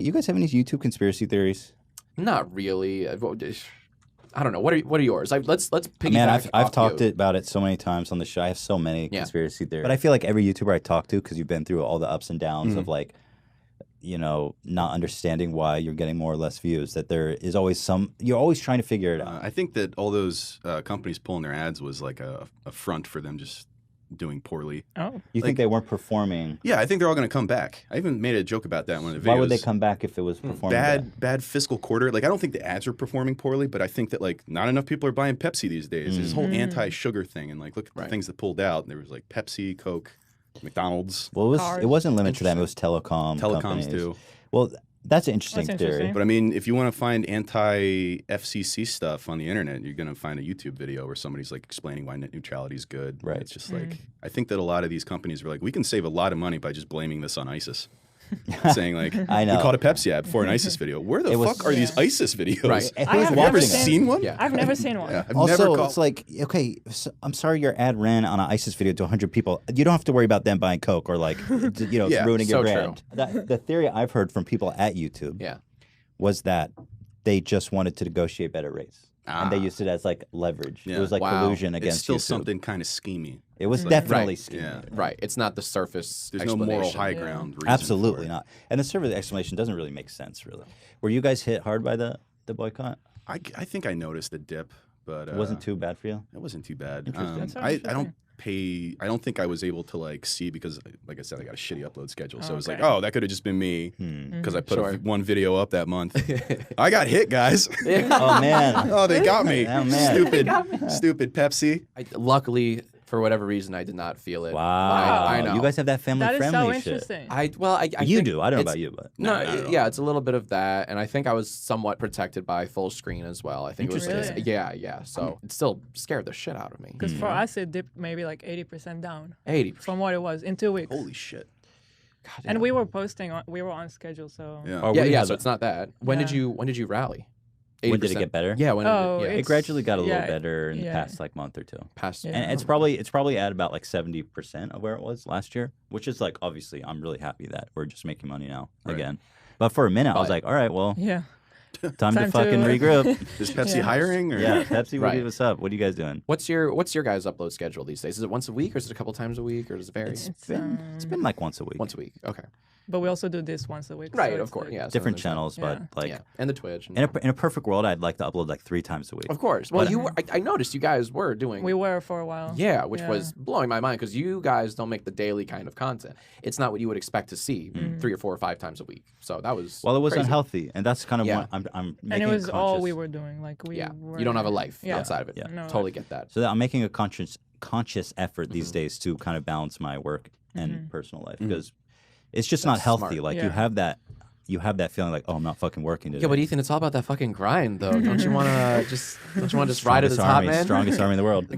You guys have any YouTube conspiracy theories? Not really. I don't know. What are yours? Let's piggyback. Man, I've talked you. about it so many times on the show. I have so many Yeah. conspiracy theories. But I feel like every YouTuber I talk to, because you've been through all the ups and downs of like, not understanding why you're getting more or less views, that there is always you're always trying to figure it out. I think that all those companies pulling their ads was like a front for them just doing poorly. Oh. You think they weren't performing? Yeah, I think they're all going to come back. I even made a joke about that in one of the videos. Why would they come back if it was performing bad fiscal quarter? Like, I don't think the ads are performing poorly, but I think that like not enough people are buying Pepsi these days. This whole anti-sugar thing, and like look at the things that pulled out. There was like Pepsi, Coke, McDonald's. Well, it wasn't limited to them. It was telecoms Telecoms too. Well, that's an interesting theory. But I mean, if you want to find anti-FCC stuff on the internet, you're going to find a YouTube video where somebody's like explaining why net neutrality is good. Right. It's just like, I think that a lot of these companies are like, we can save a lot of money by just blaming this on ISIS. Saying like, I know. we called a Pepsi ad for an ISIS video. Where the fuck are these ISIS videos? Right. Who's Have you ever watching seen one? Yeah. I've never seen one. Yeah, I've Also, never called. it's like, okay, so I'm sorry your ad ran on an ISIS video to 100 people. You don't have to worry about them buying Coke or like, Yeah, ruining your so brand. The theory I've heard from people at YouTube Yeah. was that they just wanted to negotiate better rates. And they used it as like leverage. Yeah. It was like Wow. collusion It's against still YouTube. something kind of schemey. It was definitely scheming. Yeah. Right. It's not the surface. There's no moral explanation. high ground. reason Absolutely for it. not. And the service explanation doesn't really make sense, really. Were you guys hit hard by the boycott? I think I noticed a dip, but It wasn't too bad for you? It wasn't too bad. Interesting. That's so I interesting. I don't think I was able to like see because, like I said, I got a shitty upload schedule. So it was like, Okay. oh, that could have just been me because I put Sure. one video up that month. I got hit, guys. Oh, man. Oh, they got me. Oh, man. Stupid Pepsi. Luckily, for whatever reason, I did not feel it. Wow. I know. You guys have that That is family-friendly so shit. interesting. I You think do. I don't know it's- about you, but... No, not at all. yeah, it's a little bit of that, and I think I was somewhat protected by full screen as well. I think it was Interesting. just, yeah. So it still scared the shit out of me. Because for us, it dipped maybe like 80% down 80. from what it was in 2 weeks. Holy shit. And we were posting, we were on schedule, so. Yeah. Oh, Yeah, we yeah. have So a- it's not that. When did Yeah. you rally? When did it 80%? get better? Yeah. When Oh, did it, It gradually got a little Yeah, better in the yeah. past like month or two. past. Yeah. And it's probably at about like 70% of where it was last year, which is like obviously I'm really happy that we're just making money now again. But for a minute I was But- like, all right, well, Yeah. time to Time fucking to- regroup. Is Pepsi Yeah. hiring? Or? Yeah, Pepsi, Right. what's up? What are you guys doing? What's your guys' upload schedule these days? Is it once a week or is it a couple times a week or does it vary? It's been like once a week. Once a week. Okay. But we also do this once a week. so Right. it's Of course. like- Yeah. so Different there's that. channels, but Yeah. like Yeah. And the Twitch. And in a perfect world, I'd like to upload like 3 times a week. of course. Well, But- you were, I noticed you guys were doing. We were for a while. Yeah, which Yeah. was blowing my mind because you guys don't make the daily kind of content. It's not what you would expect to see 3 or 4 or 5 times a week. So that was Well, it was crazy. unhealthy, and that's kind of Yeah. what I'm And making it was a all conscious- we were doing. Like we Yeah, were. you don't have a life Yeah. outside of it. Yeah. No, Totally get that. So that I'm making a conscious effort these days to kind of balance my work and personal life because it's just not That's healthy. smart. Like Yeah. you have that feeling like, oh, I'm not fucking working today. Yeah, but Ethan, it's all about that fucking grind, though. Don't you want to just ride to the Strongest top, army, man? strongest army in the world.